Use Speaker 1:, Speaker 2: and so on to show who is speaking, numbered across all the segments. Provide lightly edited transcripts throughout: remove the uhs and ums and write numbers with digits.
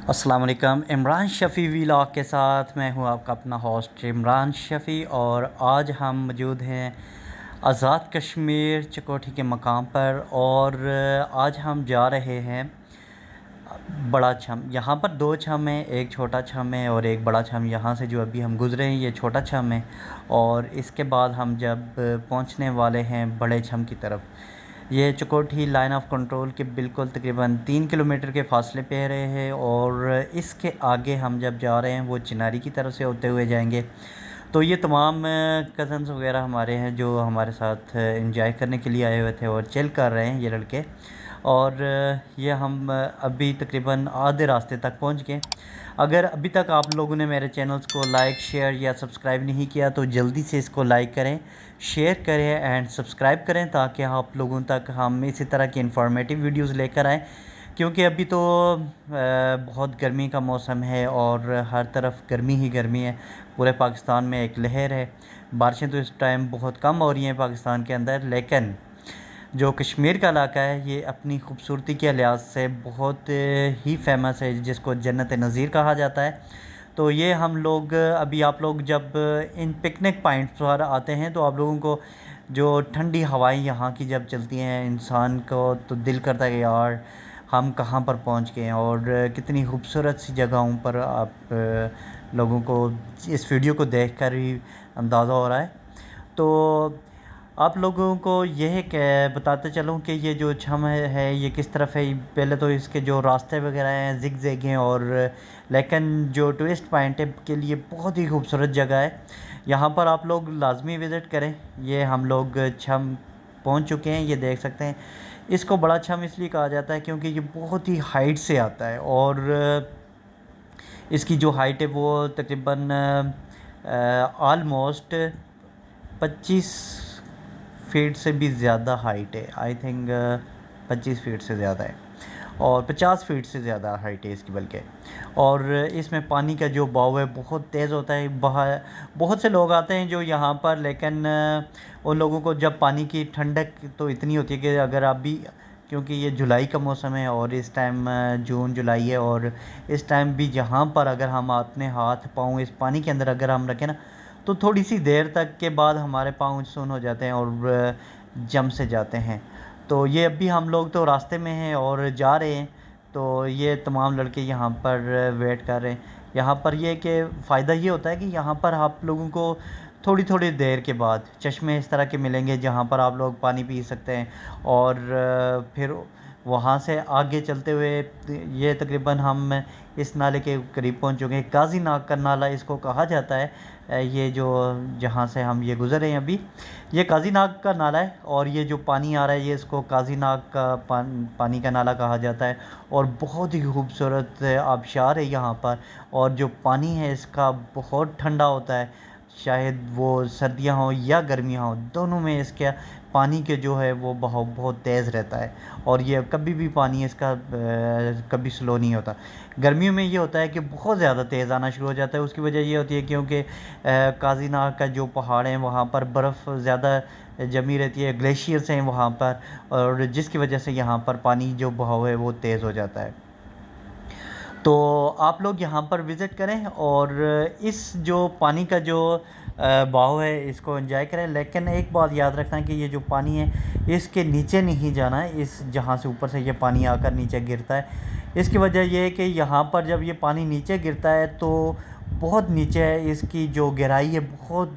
Speaker 1: السلام علیکم، عمران شفیع ولاگ کے ساتھ میں ہوں آپ کا اپنا ہوسٹ عمران شفیع، اور آج ہم موجود ہیں آزاد کشمیر چکوٹھی کے مقام پر، اور آج ہم جا رہے ہیں بڑا چھم۔ یہاں پر دو چھم ہیں، ایک چھوٹا چھم ہے اور ایک بڑا چھم۔ یہاں سے جو ابھی ہم گزرے ہیں یہ چھوٹا چھم ہے، اور اس کے بعد ہم جب پہنچنے والے ہیں بڑے چھم کی طرف، یہ چکوٹھی لائن آف کنٹرول کے بالکل تقریباً 3 کلومیٹر کے فاصلے پہ رہے ہیں، اور اس کے آگے ہم جب جا رہے ہیں وہ چناری کی طرف سے ہوتے ہوئے جائیں گے۔ تو یہ تمام کزنز وغیرہ ہمارے ہیں جو ہمارے ساتھ انجوائے کرنے کے لیے آئے ہوئے تھے اور چل کر رہے ہیں یہ لڑکے، اور یہ ہم ابھی تقریباً آدھے راستے تک پہنچ گئے۔ اگر ابھی تک آپ لوگوں نے میرے چینلز کو لائک، شیئر یا سبسکرائب نہیں کیا تو جلدی سے اس کو لائک کریں، شیئر کریں اینڈ سبسکرائب کریں، تاکہ آپ لوگوں تک ہم اسی طرح کی انفارمیٹیو ویڈیوز لے کر آئیں، کیونکہ ابھی تو بہت گرمی کا موسم ہے اور ہر طرف گرمی ہی گرمی ہے۔ پورے پاکستان میں ایک لہر ہے، بارشیں تو اس ٹائم بہت کم ہو رہی ہیں پاکستان کے اندر، لیکن جو کشمیر کا علاقہ ہے یہ اپنی خوبصورتی کے لحاظ سے بہت ہی فیمس ہے، جس کو جنت نظیر کہا جاتا ہے۔ تو یہ ہم لوگ ابھی، آپ لوگ جب ان پکنک پوائنٹس پر آتے ہیں تو آپ لوگوں کو جو ٹھنڈی ہوائیں یہاں کی جب چلتی ہیں، انسان کو تو دل کرتا ہے کہ یار ہم کہاں پر پہنچ گئے ہیں، اور کتنی خوبصورت سی جگہوں پر آپ لوگوں کو اس ویڈیو کو دیکھ کر ہی اندازہ ہو رہا ہے۔ تو آپ لوگوں کو یہ بتاتے چلوں کہ یہ جو چھم ہے یہ کس طرف ہے۔ پہلے تو اس کے جو راستے وغیرہ ہیں زگ زیگ ہیں، اور لیکن جو ٹورسٹ پوائنٹ ہے کے لیے بہت ہی خوبصورت جگہ ہے، یہاں پر آپ لوگ لازمی وزٹ کریں۔ یہ ہم لوگ چھم پہنچ چکے ہیں، یہ دیکھ سکتے ہیں۔ اس کو بڑا چھم اس لیے کہا جاتا ہے کیونکہ یہ بہت ہی ہائٹ سے آتا ہے، اور اس کی جو ہائٹ ہے وہ تقریباً آلموسٹ 25 فیٹ سے بھی زیادہ ہائٹ ہے، آئی تھنک 25 فیٹ سے زیادہ ہے، اور 50 فیٹ سے زیادہ ہائٹ ہے اس کی بلکہ۔ اور اس میں پانی کا جو بہاؤ ہے بہت تیز ہوتا ہے۔ بہت سے لوگ آتے ہیں جو یہاں پر، لیکن ان لوگوں کو جب پانی کی ٹھنڈک تو اتنی ہوتی ہے کہ اگر آپ بھی، کیونکہ یہ جولائی کا موسم ہے اور اس ٹائم جون جولائی ہے، اور اس ٹائم بھی جہاں پر اگر ہم اپنے ہاتھ پاؤں اس پانی کے اندر اگر ہم رکھیں نا، تو تھوڑی سی دیر تک کے بعد ہمارے پاؤں سن ہو جاتے ہیں اور جم سے جاتے ہیں۔ تو یہ ابھی ہم لوگ تو راستے میں ہیں اور جا رہے ہیں، تو یہ تمام لڑکے یہاں پر ویٹ کر رہے ہیں۔ یہاں پر یہ کہ فائدہ یہ ہوتا ہے کہ یہاں پر آپ لوگوں کو تھوڑی تھوڑی دیر کے بعد چشمے اس طرح کے ملیں گے جہاں پر آپ لوگ پانی پی سکتے ہیں، اور پھر وہاں سے آگے چلتے ہوئے یہ تقریباً ہم اس نالے کے قریب پہنچ چکے ہیں۔ قاضی ناگ کا نالہ اس کو کہا جاتا ہے، یہ جو جہاں سے ہم یہ گزر رہے ہیں ابھی، یہ قاضی ناگ کا نالہ ہے، اور یہ جو پانی آ رہا ہے یہ اس کو قاضی ناگ کا پانی کا نالہ کہا جاتا ہے، اور بہت ہی خوبصورت آبشار ہے یہاں پر، اور جو پانی ہے اس کا بہت ٹھنڈا ہوتا ہے، شاید وہ سردیاں ہوں یا گرمیاں ہوں دونوں میں اس کے پانی کے جو ہے وہ بہاؤ بہت تیز رہتا ہے، اور یہ کبھی بھی پانی اس کا کبھی سلو نہیں ہوتا۔ گرمیوں میں یہ ہوتا ہے کہ بہت زیادہ تیز آنا شروع ہو جاتا ہے، اس کی وجہ یہ ہوتی ہے کیونکہ قاضی ناگ کا جو پہاڑ ہیں وہاں پر برف زیادہ جمی رہتی ہے، گلیشیئرس ہیں وہاں پر، اور جس کی وجہ سے یہاں پر پانی جو بہاؤ ہے وہ تیز ہو جاتا ہے۔ تو آپ لوگ یہاں پر وزٹ کریں اور اس جو پانی کا جو بہاؤ ہے اس کو انجوائے کریں، لیکن ایک بات یاد رکھنا کہ یہ جو پانی ہے اس کے نیچے نہیں جانا ہے، اس جہاں سے اوپر سے یہ پانی آ کر نیچے گرتا ہے، اس کی وجہ یہ ہے کہ یہاں پر جب یہ پانی نیچے گرتا ہے تو بہت نیچے ہے، اس کی جو گہرائی ہے بہت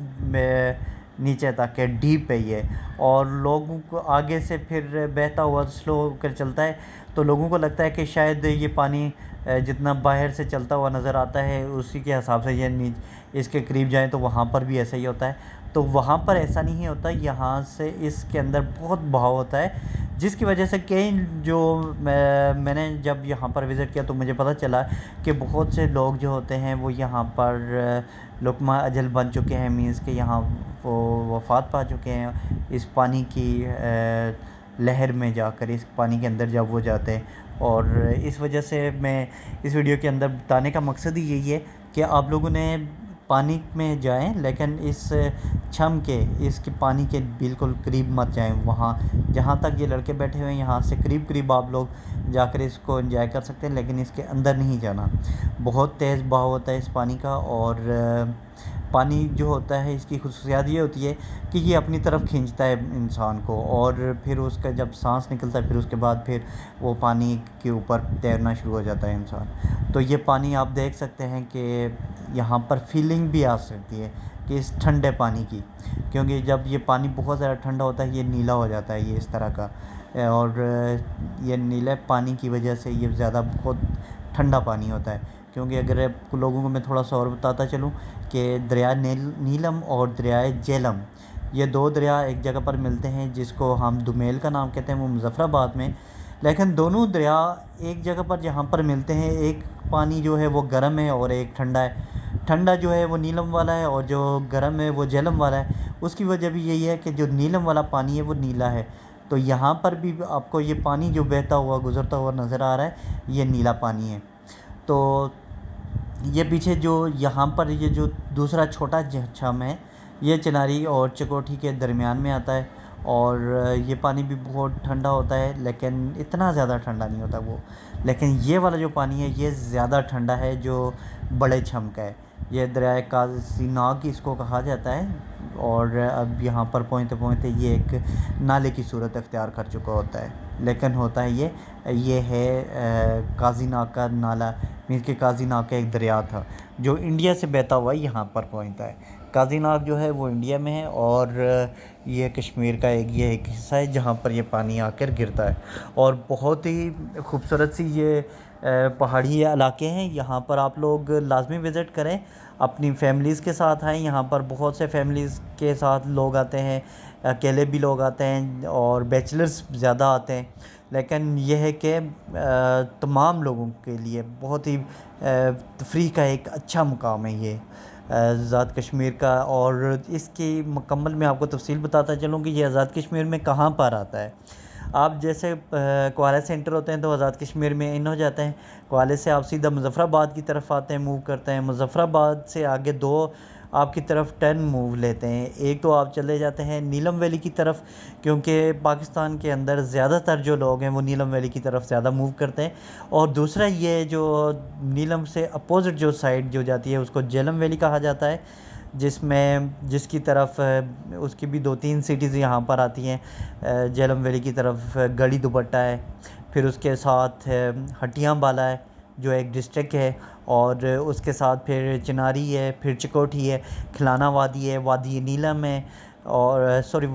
Speaker 1: نیچے تک ہے، ڈیپ ہے یہ، اور لوگوں کو آگے سے پھر بہتا ہوا سلو ہو کر چلتا ہے، تو لوگوں کو لگتا ہے کہ شاید یہ پانی جتنا باہر سے چلتا ہوا نظر آتا ہے اسی کے حساب سے یہ اس کے قریب جائیں تو وہاں پر بھی ایسا ہی ہوتا ہے، تو وہاں پر ایسا نہیں ہوتا، یہاں سے اس کے اندر بہت بہاؤ ہوتا ہے، جس کی وجہ سے کئی جو میں نے جب یہاں پر وزٹ کیا تو مجھے پتہ چلا کہ بہت سے لوگ جو ہوتے ہیں وہ یہاں پر لقمہ اجل بن چکے ہیں، مینس کہ یہاں وہ وفات پا چکے ہیں اس پانی کی لہر میں جا کر، اس پانی کے اندر جب وہ جاتے ہیں، اور اس وجہ سے میں اس ویڈیو کے اندر بتانے کا مقصد ہی یہی ہے کہ آپ لوگوں نے پانی میں جائیں لیکن اس چھم کے اس کے پانی کے بالکل قریب مت جائیں. وہاں جہاں تک یہ لڑکے بیٹھے ہوئے ہیں یہاں سے قریب آپ لوگ جا کر اس کو انجوائے کر سکتے ہیں, لیکن اس کے اندر نہیں جانا. بہت تیز بہاؤ ہوتا ہے اس پانی کا, اور پانی جو ہوتا ہے اس کی خصوصیات یہ ہوتی ہے کہ یہ اپنی طرف کھینچتا ہے انسان کو, اور پھر اس کا جب سانس نکلتا ہے پھر اس کے بعد پھر وہ پانی کے اوپر تیرنا شروع ہو جاتا ہے انسان. تو یہ پانی آپ دیکھ سکتے ہیں کہ یہاں پر فیلنگ بھی آ سکتی ہے کہ اس ٹھنڈے پانی کی, کیونکہ جب یہ پانی بہت زیادہ ٹھنڈا ہوتا ہے یہ نیلا ہو جاتا ہے یہ اس طرح کا, اور یہ نیلے پانی کی وجہ سے یہ زیادہ بہت ٹھنڈا پانی ہوتا ہے. کیونکہ اگر لوگوں کو میں تھوڑا سا اور بتاتا چلوں کہ دریائے نیلم اور دریائے جہلم یہ دو دریا ایک جگہ پر ملتے ہیں جس کو ہم دومیل کا نام کہتے ہیں, وہ مظفر آباد میں. لیکن دونوں دریا ایک جگہ پر جہاں پر ملتے ہیں ایک پانی جو ہے وہ گرم ہے اور ایک ٹھنڈا ہے. ٹھنڈا جو ہے وہ نیلم والا ہے اور جو گرم ہے وہ جہلم والا ہے. اس کی وجہ بھی یہی ہے کہ جو نیلم والا پانی ہے وہ نیلا ہے. تو یہاں پر بھی آپ کو یہ پانی جو بہتا ہوا گزرتا ہوا نظر آ رہا ہے یہ نیلا پانی ہے. تو یہ پیچھے جو یہاں پر یہ جو دوسرا چھوٹا چھم ہے یہ چناری اور چکوٹھی کے درمیان میں آتا ہے, اور یہ پانی بھی بہت ٹھنڈا ہوتا ہے لیکن اتنا زیادہ ٹھنڈا نہیں ہوتا وہ. لیکن یہ والا جو پانی ہے یہ زیادہ ٹھنڈا ہے جو بڑے چھم کا ہے. یہ دریائے کاسی ناگ اس کو کہا جاتا ہے, اور اب یہاں پر پہنچتے پہنچتے یہ ایک نالے کی صورت اختیار کر چکا ہوتا ہے. لیکن ہوتا ہے یہ ہے کاظی ناگ کا نالا, مینس کہ کاظی ناگ کا ایک دریا تھا جو انڈیا سے بہتا ہوا یہاں پر پہنچتا ہے. کاظی ناگ جو ہے وہ انڈیا میں ہے, اور یہ کشمیر کا ایک حصہ ہے جہاں پر یہ پانی آ کر گرتا ہے. اور بہت ہی خوبصورت سی یہ پہاڑی علاقے ہیں. یہاں پر آپ لوگ لازمی وزٹ کریں, اپنی فیملیز کے ساتھ آئیں. یہاں پر بہت سے فیملیز کے ساتھ لوگ آتے ہیں, اکیلے بھی لوگ آتے ہیں اور بیچلرز زیادہ آتے ہیں. لیکن یہ ہے کہ تمام لوگوں کے لیے بہت ہی تفریح کا ایک اچھا مقام ہے یہ آزاد کشمیر کا. اور اس کی مکمل میں آپ کو تفصیل بتاتا چلوں کہ یہ آزاد کشمیر میں کہاں پر آتا ہے. آپ جیسے کوالے سے انٹر ہوتے ہیں تو آزاد کشمیر میں ان ہو جاتے ہیں. کوالے سے آپ سیدھا مظفر آباد کی طرف آتے ہیں, موو کرتے ہیں. مظفر آباد سے آگے دو آپ کی طرف ٹرن موو لیتے ہیں. ایک تو آپ چلے جاتے ہیں نیلم ویلی کی طرف, کیونکہ پاکستان کے اندر زیادہ تر جو لوگ ہیں وہ نیلم ویلی کی طرف زیادہ موو کرتے ہیں. اور دوسرا یہ جو نیلم سے اپوزٹ جو سائڈ جو جاتی ہے اس کو جہلم ویلی کہا جاتا ہے, جس کی طرف اس کی بھی 2-3 سٹیز یہاں پر آتی ہیں. جہلم ویلی کی طرف گڑھی دوپٹہ ہے, پھر اس کے ساتھ ہٹیاں بالا ہے جو ایک ڈسٹرک ہے, اور اس کے ساتھ پھر چناری ہے, پھر چکوٹھی ہے, کھلانا وادی ہے, وادی نیلم ہے, اور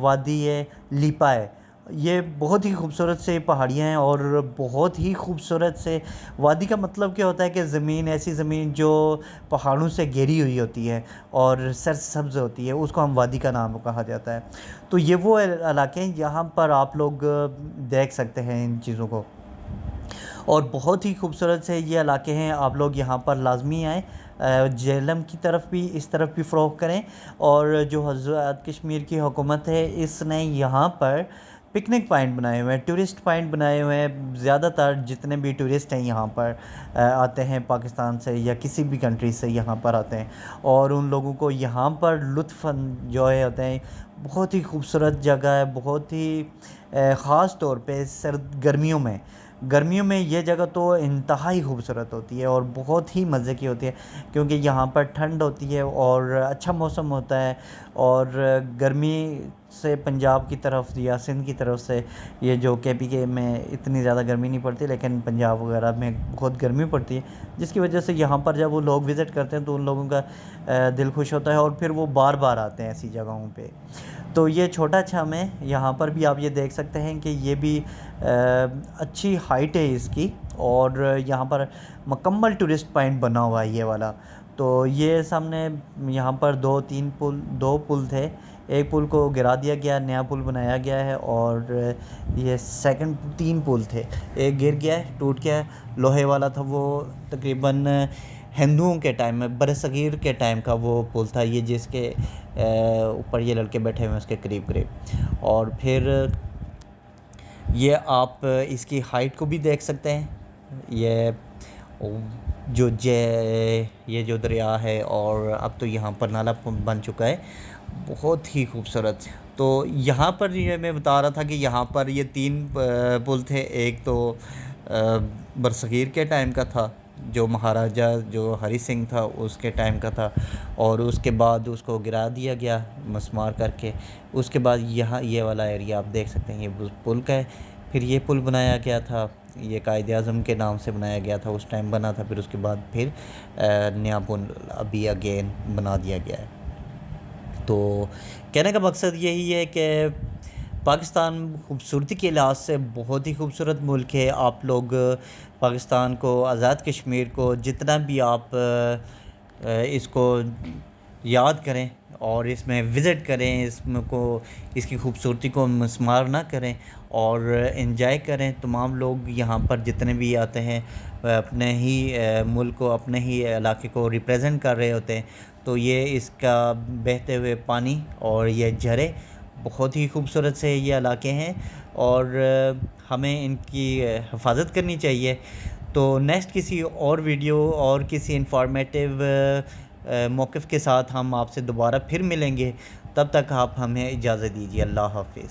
Speaker 1: وادی لیپا ہے. یہ بہت ہی خوبصورت سے پہاڑیاں ہیں, اور بہت ہی خوبصورت سے. وادی کا مطلب کیا ہوتا ہے کہ زمین, ایسی زمین جو پہاڑوں سے گھیری ہوئی ہوتی ہے اور سرسبز ہوتی ہے, اس کو ہم وادی کا نام کہا جاتا ہے. تو یہ وہ علاقے ہیں جہاں پر آپ لوگ دیکھ سکتے ہیں ان چیزوں کو, اور بہت ہی خوبصورت سے یہ علاقے ہیں. آپ لوگ یہاں پر لازمی آئیں, جہلم کی طرف بھی اس طرف بھی فروغ کریں. اور جو آزاد کشمیر کی حکومت ہے اس نے یہاں پر پکنک پوائنٹ بنائے ہوئے ہیں, ٹورسٹ پوائنٹ بنائے ہوئے ہیں. زیادہ تر جتنے بھی ٹورسٹ ہیں یہاں پر آتے ہیں پاکستان سے یا کسی بھی کنٹری سے یہاں پر آتے ہیں, اور ان لوگوں کو یہاں پر لطف انجوائے ہوتے ہیں. بہت ہی خوبصورت جگہ ہے, بہت ہی خاص طور پہ گرمیوں میں یہ جگہ تو انتہائی خوبصورت ہوتی ہے اور بہت ہی مزے کی ہوتی ہے, کیونکہ یہاں پر ٹھنڈ ہوتی ہے اور اچھا موسم ہوتا ہے. اور گرمی سے پنجاب کی طرف یا سندھ کی طرف سے, یہ جو KPK میں اتنی زیادہ گرمی نہیں پڑتی لیکن پنجاب وغیرہ میں بہت گرمی پڑتی ہے, جس کی وجہ سے یہاں پر جب وہ لوگ وزٹ کرتے ہیں تو ان لوگوں کا دل خوش ہوتا ہے اور پھر وہ بار بار آتے ہیں ایسی جگہوں پہ. تو یہ چھوٹا چھم ہے, یہاں پر بھی آپ یہ دیکھ سکتے ہیں کہ یہ بھی اچھی ہائٹ ہے اس کی, اور یہاں پر مکمل ٹورسٹ پوائنٹ بنا ہوا ہے یہ والا. تو یہ سامنے یہاں پر 2 پل تھے, ایک پل کو گرا دیا گیا, نیا پل بنایا گیا ہے, اور یہ 3 پل تھے, ایک گر گیا ہے, ٹوٹ گیا ہے. لوہے والا تھا وہ تقریباً ہندوؤں کے ٹائم میں, برصغیر کے ٹائم کا وہ پل تھا یہ, جس کے اوپر یہ لڑکے بیٹھے ہوئے ہیں اس کے قریب. اور پھر یہ آپ اس کی ہائٹ کو بھی دیکھ سکتے ہیں. یہ جو یہ جو دریا ہے، اور اب تو یہاں پر نالا بن چکا ہے، بہت ہی خوبصورت۔ تو یہاں پر یہ میں بتا رہا تھا کہ یہاں پر یہ 3 پل تھے۔ ایک تو برصغیر کے ٹائم کا تھا، جو مہاراجہ جو ہری سنگھ تھا اس کے ٹائم کا تھا، اور اس کے بعد اس کو گرا دیا گیا مسمار کر کے۔ اس کے بعد یہاں یہ والا ایریا آپ دیکھ سکتے ہیں، یہ پل کا ہے۔ پھر یہ پل بنایا گیا تھا، یہ قائد اعظم کے نام سے بنایا گیا تھا، اس ٹائم بنا تھا۔ پھر اس کے بعد پھر نیا پل ابھی اگین بنا دیا گیا ہے۔ تو کہنے کا مقصد یہی ہے کہ پاکستان خوبصورتی کے لحاظ سے بہت ہی خوبصورت ملک ہے۔ آپ لوگ پاکستان کو، آزاد کشمیر کو جتنا بھی آپ اس کو یاد کریں اور اس میں وزٹ کریں، اس کی خوبصورتی کو مسمار نہ کریں اور انجوائے کریں۔ تمام لوگ یہاں پر جتنے بھی آتے ہیں اپنے ہی ملک کو، اپنے ہی علاقے کو ریپریزنٹ کر رہے ہوتے ہیں۔ تو یہ اس کا بہتے ہوئے پانی اور یہ جھرے بہت ہی خوبصورت سے یہ علاقے ہیں، اور ہمیں ان کی حفاظت کرنی چاہیے۔ تو نیکسٹ کسی اور ویڈیو اور کسی انفارمیٹیو موقف کے ساتھ ہم آپ سے دوبارہ پھر ملیں گے۔ تب تک آپ ہمیں اجازت دیجیے۔ اللہ حافظ۔